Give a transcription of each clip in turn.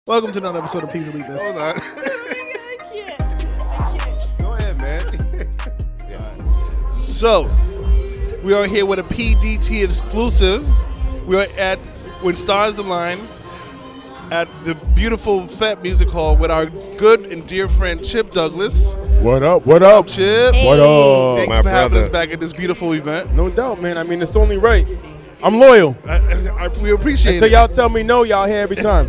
Welcome to another episode of Please Elite This. Hold on. I can't. Go ahead, man. So, we are here with a PDT exclusive. We are at When Stars Align at the beautiful FET Music Hall with our good and dear friend Chip Douglas. What up? What up? Chip. What Thank up? My you for having brother. us back at this beautiful event. No doubt, man. I mean, it's only right. I'm loyal. We appreciate Until it. y'all tell me no, y'all here every time.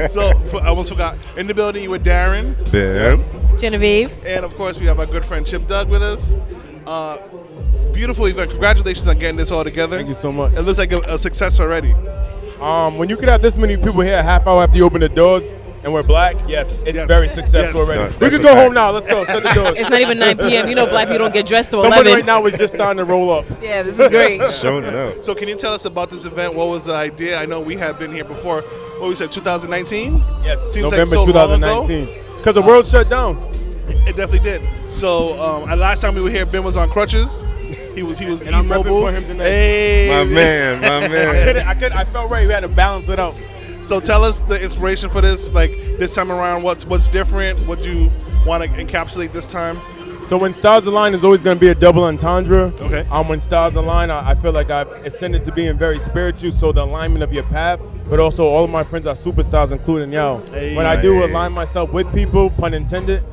So, I almost forgot. In the building with Darren. Ben. Genevieve. And of course, we have our good friend Chip Doug with us. Beautiful event. Congratulations on getting this all together. Thank you so much. It looks like a success already. When you could have this many people here a half hour after you open the doors and we're black, yes, it's Yes. very successful Yes. already. No, We that's can a go fact. home now. Let's go. Shut the doors. It's not even 9 p.m. You know black people don't get dressed till Someone 11. right now is just starting to roll up. Yeah, this is great. Showing up. So can you tell us about this event? What was the idea? I know we have been here before. What we said, 2019? Yes, Seems like November so long ago. 2019. Because the world shut down. It definitely did. So last time we were here, Ben was on crutches. He was And I'm repping immobile. for him tonight. Hey, My man. I felt right. We had to balance it out. So tell us the inspiration for this. Like this time around, what's different? What you want to encapsulate this time? So when Stars Align is always going to be a double entendre. Okay. When Stars Align, I feel like I've ascended to being very spiritual. So the alignment of your path, but also all of my friends are superstars, including y'all. Hey. When I do align myself with people, pun intended,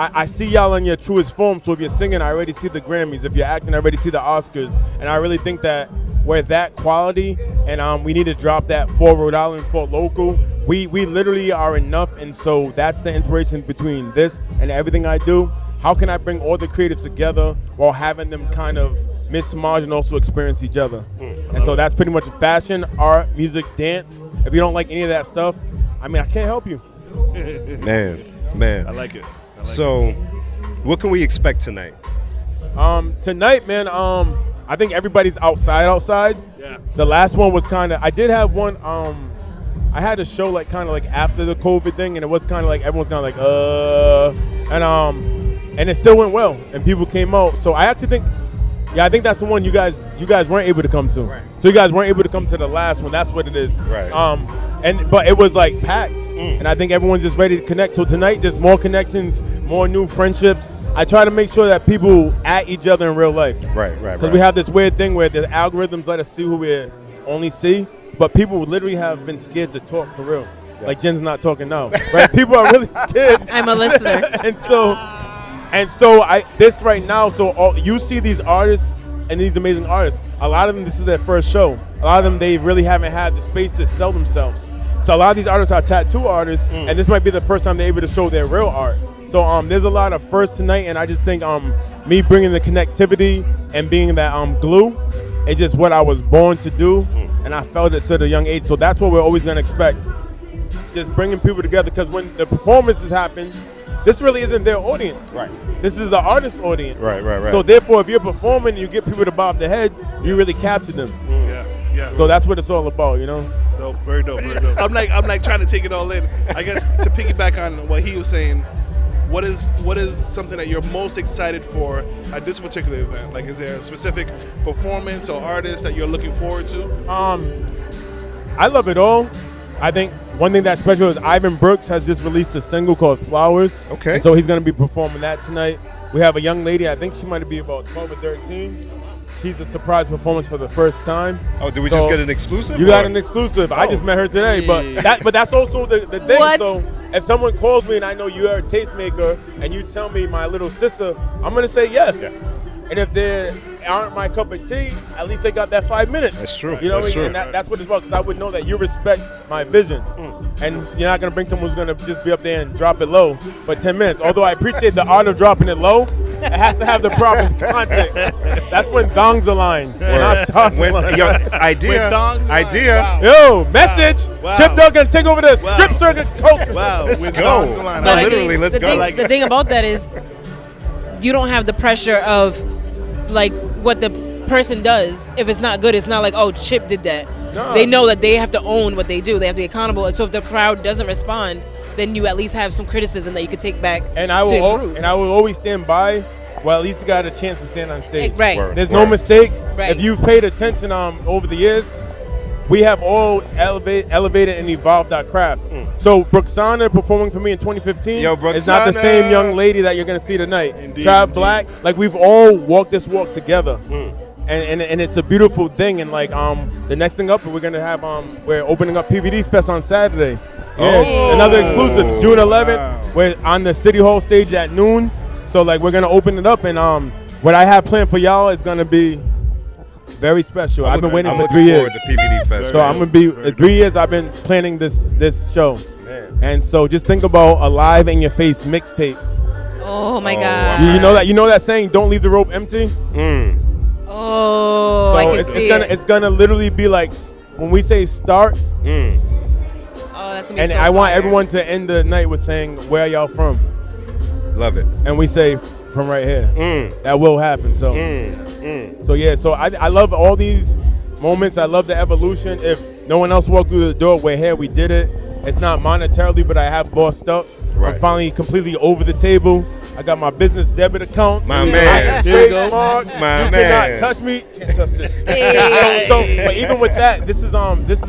I see y'all in your truest form. So if you're singing, I already see the Grammys. If you're acting, I already see the Oscars. And I really think that we're that quality, and we need to drop that for Rhode Island, for local. We literally are enough, and so that's the inspiration between this and everything I do. How can I bring all the creatives together while having them kind of mismerge and also experience each other? And so that's pretty much fashion, art, music, dance. If you don't like any of that stuff, I mean, I can't help you. Man. I like it. So, what can we expect tonight? Tonight, man, I think everybody's outside. Yeah. The last one was kind of, I did have one, I had a show like kind of like after the COVID thing, and it was kind of like, everyone's kind of like, and it still went well, and people came out. So I actually think, I think that's the one you guys weren't able to come to. Right. So you guys weren't able to come to the last one. That's what it is. Right. But it was like packed, and I think everyone's just ready to connect. So tonight, just more connections, more new friendships. I try to make sure that people at each other in real life. Right. Because we have this weird thing where the algorithms let us see who we only see, but people literally have been scared to talk for real. Yeah. Like Jen's not talking now, right? People are really scared. I'm a listener. and so this right now. So you see these artists and these amazing artists. A lot of them, this is their first show. A lot of them, they really haven't had the space to sell themselves. So a lot of these artists are tattoo artists, and this might be the first time they're able to show their real art. So there's a lot of firsts tonight, and I just think me bringing the connectivity and being that glue is just what I was born to do, and I felt it at a young age. So that's what we're always gonna expect, just bringing people together. Because when the performances happen, this really isn't their audience. Right. This is the artist's audience. Right. So therefore, if you're performing and you get people to bob their head, you really capture them. Yeah. So that's what it's all about, you know. Dope, very dope. I'm like trying to take it all in. I guess to piggyback on what he was saying, what is something that you're most excited for at this particular event? Like, is there a specific performance or artist that you're looking forward to? I love it all. I think one thing that's special is Ivan Brooks has just released a single called Flowers. Okay. And so he's going to be performing that tonight. We have a young lady, I think she might be about 12 or 13. She's a surprise performance for the first time. Oh, did we So just get an exclusive? You got an exclusive. I just met her today, but that's also the thing. What? So if someone calls me and I know you're a tastemaker and you tell me my little sister, I'm going to say yes. Yeah. And if they aren't my cup of tea, at least they got that 5 minutes. That's true. You know That's what I mean? true. And that's what it's about, because I would know that you respect my vision. And you're not going to bring someone who's going to just be up there and drop it low for 10 minutes. Although I appreciate the art of dropping it low, it has to have the proper context. That's when thongs align. Not stars align. Yo, idea. Wow. Yo, message. Wow. Chip Doug gonna take over the Wow. strip circuit culture. Wow. Let's with go. Dongs Align. No, I like it. literally, let's the go. Thing, Like- the thing about that is you don't have the pressure of like what the person does. If it's not good, it's not like, oh, Chip did that. No. They know that they have to own what they do. They have to be accountable. And so if the crowd doesn't respond, then you at least have some criticism that you could take back And I to will improve. always stand by. Well, at least you got a chance to stand on stage. Right. Word. There's no mistakes. Right. If you've paid attention over the years, we have all elevated and evolved our craft. So Broxana performing for me in 2015 Yo, is not the Broxana. same young lady that you're gonna see tonight. Indeed, Trav indeed. Black, like we've all walked this walk together, and it's a beautiful thing. And like the next thing up, we're gonna have we're opening up PVD Fest on Saturday. Yeah, Oh. another exclusive, June 11th. Wow. We're on the City Hall stage at noon. So like we're gonna open it up, and what I have planned for y'all is gonna be very special. I've been waiting I'm for looking 3 years. forward to PVD Fest. So I'm gonna be 3 years. I've been planning this show, Man. and so just think about a live in your face mixtape. Oh my Oh, God. You know that saying, "Don't leave the rope empty." Oh, So I can it's see gonna it. it's gonna literally be like when we say start, Oh, that's gonna be and so I want fire. everyone to end the night with saying, "Where y'all from?" Love it. And we say, "From right here." That will happen. So. So yeah, so I love all these moments. I love the evolution. If no one else walked through the door, we're here. We did it. It's not monetarily, but I have bossed up. Right. I'm finally completely over the table. I got my business debit account. My man. There you go. My you man. cannot touch me. Can't touch this. so, but even with that, this is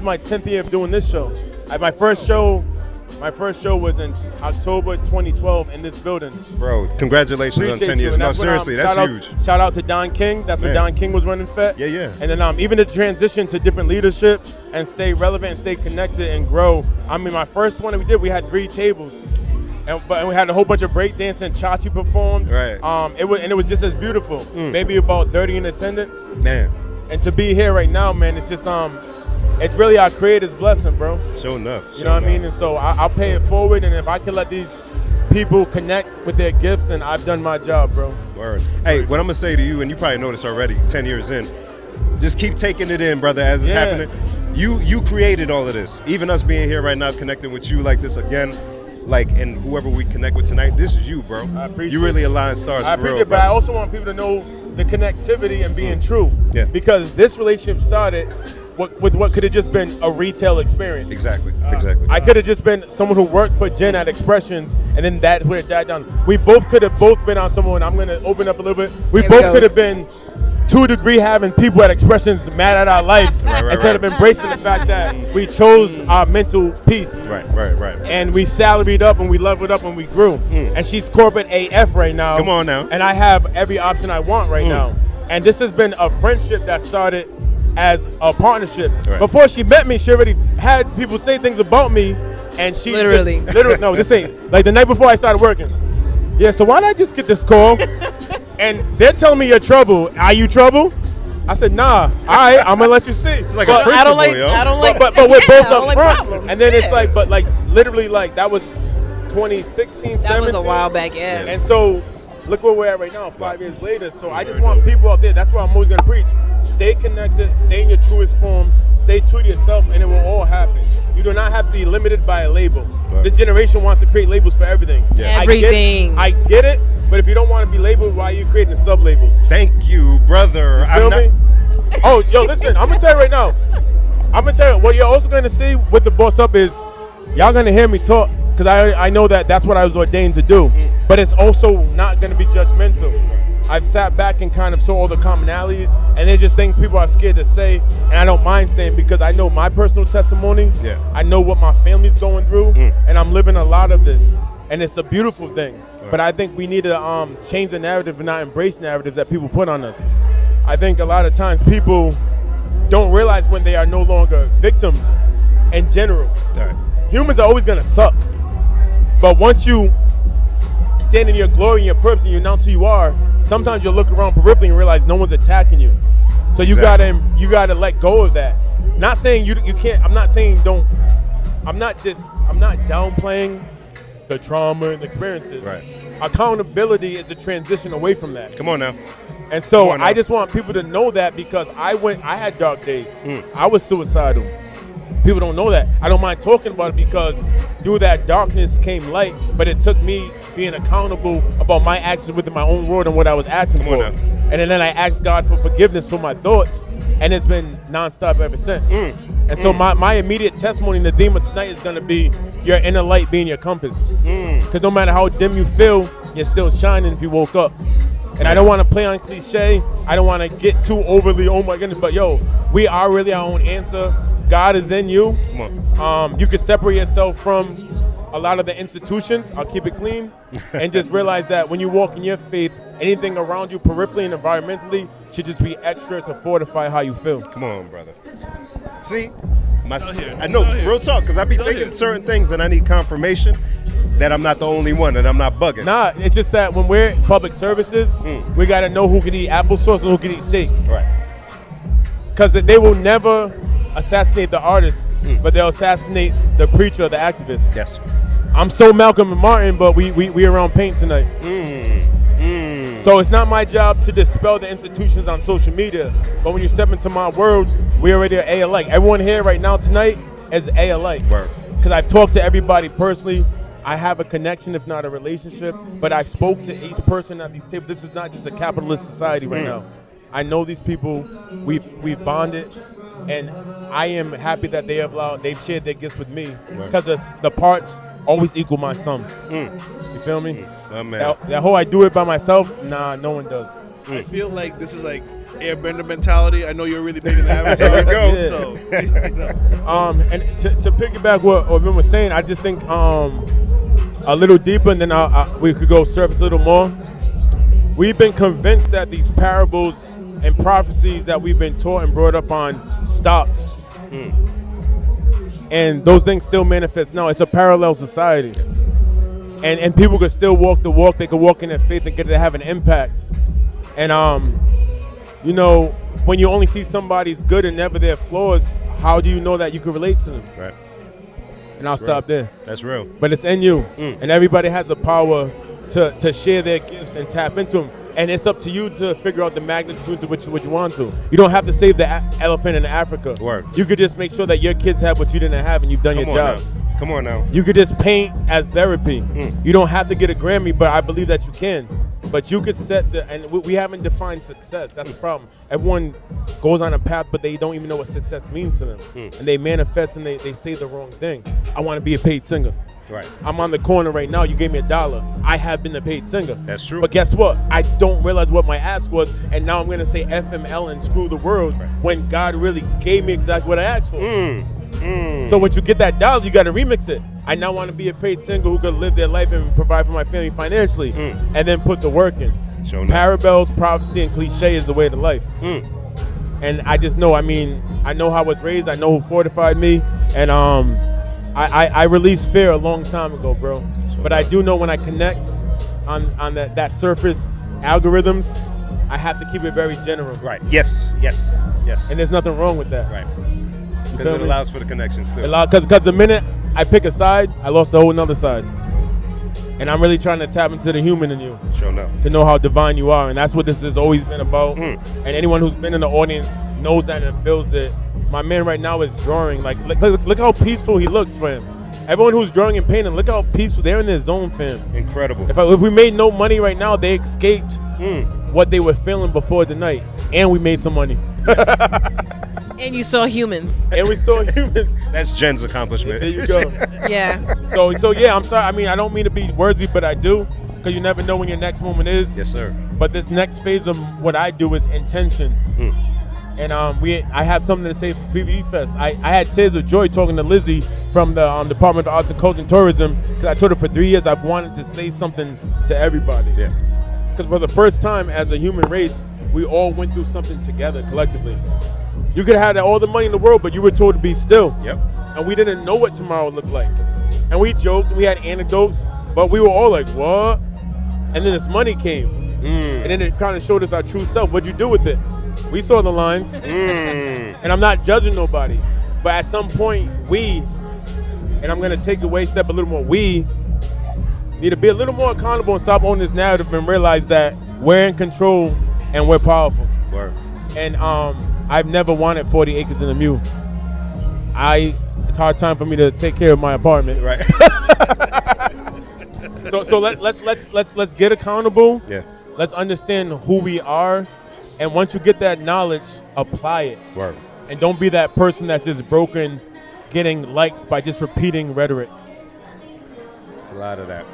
my 10th year of doing this show. My first show was in October 2012 in this building. Bro, congratulations on Appreciate 10 you. years. And No, that's when, seriously, that's huge. Shout out to Don King. That's when Man. Don King was running FET. Yeah, yeah. And then even the transition to different leadership and stay relevant and stay connected and grow. I mean, my first one that we had 3 tables. And we had a whole bunch of breakdance and Chachi performed. Right. It was just as beautiful. Maybe about 30 in attendance. Man, And to be here right now, man, it's just it's really our creator's blessing, bro. sure enough. You know what I mean? And so I'll pay it forward, and if I can let these people connect with their gifts, then I've done my job, bro. Word. Hey, what I'm gonna say to you, and you probably know this already, 10 years in, just keep taking it in, brother, as it's Yeah. happening. You created all of this. Even us being here right now, connecting with you like this again, like, and whoever we connect with tonight, this is you, bro. I appreciate You really align stars I for real, appreciate it, but I bro. also want people to know the connectivity and being true. Yeah. Because this relationship started with what could have just been a retail experience. Exactly, exactly. I could have just been someone who worked for Jen at Expressions, and then that's where it died down. We both could have been on someone. I'm gonna open up a little bit. We Here we both go. could have been 2 degree having people at Expressions mad at our lives Right, right, instead of right. embracing the fact that we chose our mental peace. Right. And we salaried up and we leveled up and we grew. And she's corporate AF right now. Come on now. And I have every option I want right now. And this has been a friendship that started as a partnership. Right. Before she met me, she already had people say things about me, and she Literally. no, this ain't like the night before I started working. Yeah, so why did I just get this call? And they're telling me you're trouble. Are you trouble? I said, nah. All right, I'm gonna let you see. It's like But- a I don't principle, like. yo. I don't like. but we're both I don't up like front. problems. And then it's Yeah. like, but like literally like that was 2016, that was a 17. while back. Yeah. And so look where we're at right now, 5 years later. So I just want people out there, that's what I'm always gonna preach. Stay connected, stay in your truest form, stay true to yourself, and it will all happen. You do not have to be limited by a label. Right. This generation wants to create labels for everything. Yeah. Everything. I get it, but if you don't want to be labeled, why are you creating the sub-labels? Thank you, brother. Feel I'm me? not- Oh, yo, listen, I'm gonna tell you right now. I'm gonna tell you what you're also gonna see with the Boss Up is y'all gonna hear me talk because I know that that's what I was ordained to do. But it's also not gonna be judgmental. I've sat back and kind of saw all the commonalities, and they're just things people are scared to say, and I don't mind saying because I know my personal testimony. Yeah. I know what my family's going through, and I'm living a lot of this, and it's a beautiful thing. But I think we need to change the narrative and not embrace narratives that people put on us. I think a lot of times people don't realize when they are no longer victims in general. All right. Humans are always gonna suck. But once you stand in your glory and your purpose and you announce who you are, sometimes you'll look around peripherally and realize no one's attacking you. So you Exactly. gotta let go of that. Not saying you can't, I'm not saying don't, I'm not downplaying the trauma and experiences. Right. Accountability is a transition away from that. Come on now. And so Come on now. I just want people to know that because I had dark days. I was suicidal. People don't know that. I don't mind talking about it because through that darkness came light, but it took me being accountable about my actions within my own world and what I was asking Come on for. now. And then I asked God for forgiveness for my thoughts, and it's been nonstop ever since. And so my immediate testimony in the theme of tonight is going to be your inner light being your compass. Because no matter how dim you feel, you're still shining if you woke up. And I don't want to play on cliche. I don't want to get too overly, oh my goodness, but yo, we are really our own answer. God is in you, Come on. you can separate yourself from a lot of the institutions. I'll keep it clean, and just realize that when you walk in your faith, anything around you, peripherally and environmentally, should just be extra to fortify how you feel. Come on, brother. See, here. I know, Out here. real talk, because I be Out thinking here. certain things, and I need confirmation that I'm not the only one, and I'm not bugging. Nah, it's just that when we're in public services, we got to know who can eat applesauce and who can eat steak. Right. Because they will never assassinate the artist, but they'll assassinate the preacher or the activist. Yes. I'm so Malcolm and Martin, but we around paint tonight. So it's not my job to dispel the institutions on social media, but when you step into my world, we already are A alike. Everyone here right now tonight is A alike. Word. Because I've talked to everybody personally. I have a connection, if not a relationship, but I spoke to each person at these tables. This is not just a capitalist society right now. I know these people. We've bonded, and I am happy that they've shared their gifts with me, because the parts always equal my sum. You feel me? Oh, man. That whole I do it by myself, nah, no one does. I feel like this is like airbender mentality. I know you're really big in Avatar. There we go. Yeah. So, you know. And to piggyback what Vin was saying, I just think a little deeper, and then we could go surface a little more. We've been convinced that these parables and prophecies that we've been taught and brought up on stopped. And those things still manifest now. It's a parallel society. And people could still walk the walk. They could walk in their faith and get to have an impact. And you know, when you only see somebody's good and never their flaws, how do you know that you can relate to them? Right. And I'll stop there. That's real. But it's in you, and everybody has the power to share their gifts and tap into them. And it's up to you to figure out the magnitude to which you want to. You don't have to save the elephant in Africa. Word. You could just make sure that your kids have what you didn't have, and you've done Come your on job. now. Come on now. You could just paint as therapy. You don't have to get a Grammy, but I believe that you can. But you could set and we haven't defined success. That's the problem. Everyone goes on a path, but they don't even know what success means to them. And they manifest and they say the wrong thing. I want to be a paid singer. Right. I'm on the corner right now. You gave me $1. I have been a paid singer. That's true. But guess what? I don't realize what my ask was, and now I'm going to say FML and screw the world when God really gave me exactly what I asked for. So when you get that $1, you got to remix it. I now want to be a paid singer who can live their life and provide for my family financially, and then put the work in. Sure enough. Parables, prophecy, and cliche is the way to life. And I just know. I mean, I know how I was raised. I know who fortified me, and I released fear a long time ago, bro. But I do know when I connect on that surface algorithms, I have to keep it very general. Right. Yes. Yes. Yes. And there's nothing wrong with that. Right. You Because feel it me? allows for the connection still. Because the minute I pick a side, I lost a whole nother side. And I'm really trying to tap into the human in you Sure enough. to know how divine you are. And that's what this has always been about. And anyone who's been in the audience knows that and feels it. My man right now is drawing. Like, look how peaceful he looks, fam. Everyone who's drawing and painting, look how peaceful. They're in their zone, fam. Incredible. If we made no money right now, they escaped what they were feeling before the night. And we made some money. And you saw humans. And we saw humans. That's Jen's accomplishment. There you go. Yeah. So yeah, I'm sorry. I mean, I don't mean to be worthy, but I do, because you never know when your next moment is. Yes, sir. But this next phase of what I do is intention. And I have something to say for PBE Fest. I had tears of joy talking to Lizzie from the Department of Arts and Culture and Tourism, because I told her for 3 years I've wanted to say something to everybody. Yeah. Because for the first time as a human race, we all went through something together collectively. You could have all the money in the world, but you were told to be still. Yep. And we didn't know what tomorrow looked like. And we joked, we had anecdotes, but we were all like, what? And then this money came. And then it kind of showed us our true self. What'd you do with it? We saw the lines. And I'm not judging nobody. But at some point, and I'm going to take away step a little more, we need to be a little more accountable and stop owning this narrative and realize that we're in control and we're powerful. Word. And I've never wanted 40 acres and a mule. It's a hard time for me to take care of my apartment. Right. So let's get accountable. Yeah. Let's understand who we are, and once you get that knowledge, apply it. Word. And don't be that person that's just broken, getting likes by just repeating rhetoric. It's a lot of that.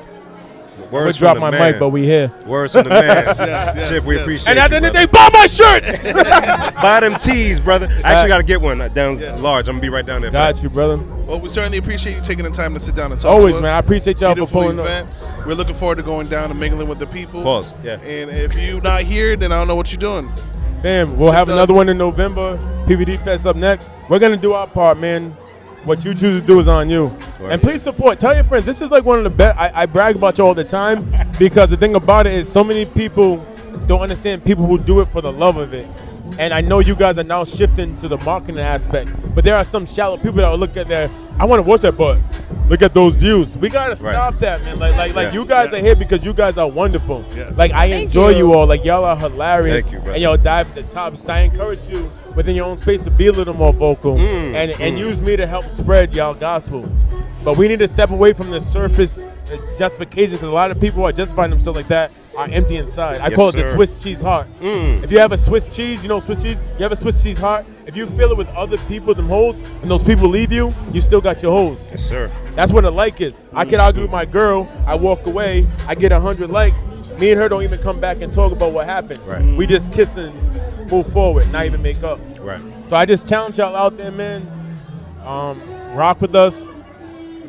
I'm Words drop from my the man. mic, but we here. Words from the man. yes, Chip, we yes. appreciate And at the you, end of the day, brother. buy my shirt. Buy them tees, brother. I actually got to get one down large. I'm going to be right down there. Got you, brother. Well, we certainly appreciate you taking the time to sit down and talk Always, to us. man. I appreciate y'all for Beautiful pulling up. event. We're looking forward to going down and mingling with the people. Pause. Yeah. And if you're not here, then I don't know what you're doing. Fam, we'll have Ship another Dog. one in November. PVD Fest up next. We're gonna do our part, man. What you choose to do is on you. Right. And please support. Tell your friends. This is like one of the best. I brag about you all the time because the thing about it is so many people don't understand people who do it for the love of it. And I know you guys are now shifting to the marketing aspect, but there are some shallow people that will look at that. I want to watch that, but look at those views. We gotta Right. stop that, man. Like Yeah. you guys are here because you guys are wonderful. Yeah. Like I Thank enjoy you. you all. Like y'all are hilarious. Thank you, brother. And y'all dive at the top. So I encourage you within your own space to be a little more vocal and use me to help spread y'all gospel. But we need to step away from the surface justification because a lot of people are justifying themselves like that are empty inside. I Yes, call it the sir. Swiss cheese heart. If you have a Swiss cheese, you know Swiss cheese? You have a Swiss cheese heart. If you fill it with other people, them hoes, and those people leave you, you still got your hoes. Yes, sir. That's what a like is. I can argue with my girl. I walk away. I get 100 likes. Me and her don't even come back and talk about what happened. Right. We just kiss and move forward, not even make up. Right. So I just challenge y'all out there, man. Rock with us.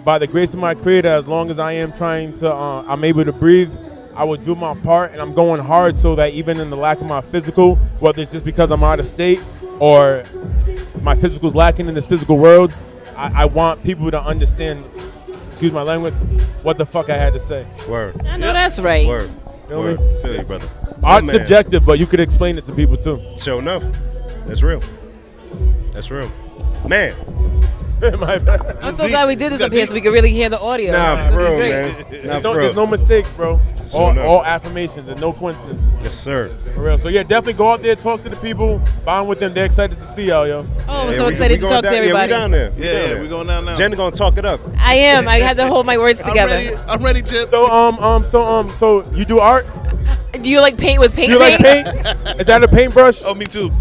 By the grace of my Creator, as long as I am trying to, I'm able to breathe, I will do my part, and I'm going hard so that even in the lack of my physical, whether it's just because I'm out of state or my physical's lacking in this physical world, I want people to understand, excuse my language, what the fuck I had to say. Word. I know that's right. Word. Feel Word. me? Feel you, brother. Art's My man. subjective, but you could explain it to people too. Sure enough. That's real. That's real. Man. My bad. I'm so glad we did this up here so we could really hear the audio. Nah, This for is real, great. man. Nah, for There's no real. mistakes, bro. Sure enough. All affirmations and no coincidences. Yes, sir. For real. So yeah, definitely go out there, talk to the people, bond with them. They're excited to see y'all, yo. Oh, I'm Yeah, so we excited to going talk down, to everybody. Yeah, we down there. Yeah, we're going down now. Jen gonna talk it up. I am. I had to hold my words together. I'm ready, Chip. So you do art? Do you like paint with Do paint you like paint? paint? Is that a paintbrush? Oh, me too.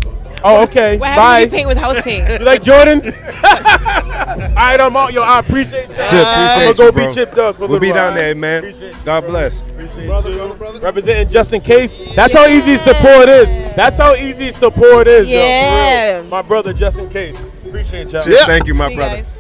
Oh, okay. What Bye. happens if you paint with house paint? You like Jordans? All right, I'm out. Yo, I appreciate you. Chip, I'm appreciate gonna go you, be bro. Chip Duck. for a We'll be little down while. there, man. Appreciate you, God bro. bless. Appreciate Brother, you. brother. Representing just in case. That's how easy support is. That's how easy support is, yo. For Yeah. real. My brother, just in case. Appreciate y'all. Chip, thank you, my See you brother. guys.